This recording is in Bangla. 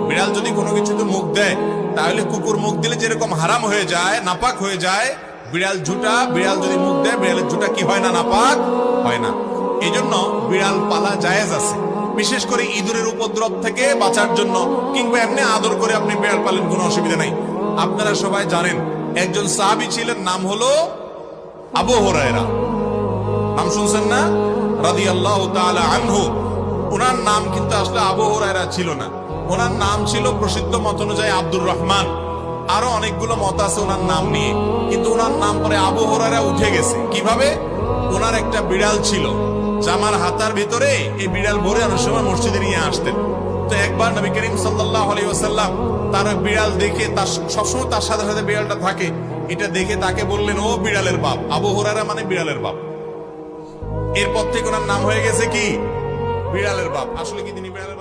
বিড়াল যদি কোনো কিছুতে মুখ দেয় তাহলে কুকুর মুখ দিলে যেরকম হারাম হয়ে যায়, নাপাক হয়ে যায়, বিড়াল যদি মুখ দেয় বিড়ালের ঝুঁটা কি হয় না, নাপাক হয় না। এই জন্য বিড়াল পালা জায়েজ আছে, বিশেষ করে ইঁদুরের উপদ্রব থেকে বাঁচার জন্য, কিংবা এমনি আদর করে আপনি বিড়াল পালেন, কোনো অসুবিধা নাই। আপনারা সবাই জানেন একজন সাহাবী ছিলেন, নাম হলো আবু হুরায়রা। নাম শুনছেন না? রাদিয়াল্লাহু তাআলা আনহু। ওনার নাম কিন্তু আসলে আবু হুরায়রা ছিল না, ওনার নাম ছিল প্রসিদ্ধ মত অনুযায়ী আব্দুর রহমান। আরো অনেকগুলো মত আছে ওনার নাম নিয়ে, কিন্তু ওনার নাম পরে আবু হুরায়রা উঠে গেছে। কিভাবে? ওনার একটা বিড়াল ছিল, জামার হাতার ভিতরে এই বিড়াল ভরে অনেক সময় মসজিদে নিয়ে আসতেন। তো একবার নবী করিম সাল্লাল্লাহু আলাইহি ওয়াসাল্লাম তার বিড়াল দেখে, তার সবসময় তার সাথে সাথে বিড়ালটা থাকে, এটা দেখে তাকে বললেন, ও বিড়ালের বাপ। আবু হুরায়রা মানে বিড়ালের বাপ। এরপর থেকে ওনার নাম হয়ে গেছে কি? বিড়ালের বাপ। আসলে কি তিনি বিড়ালের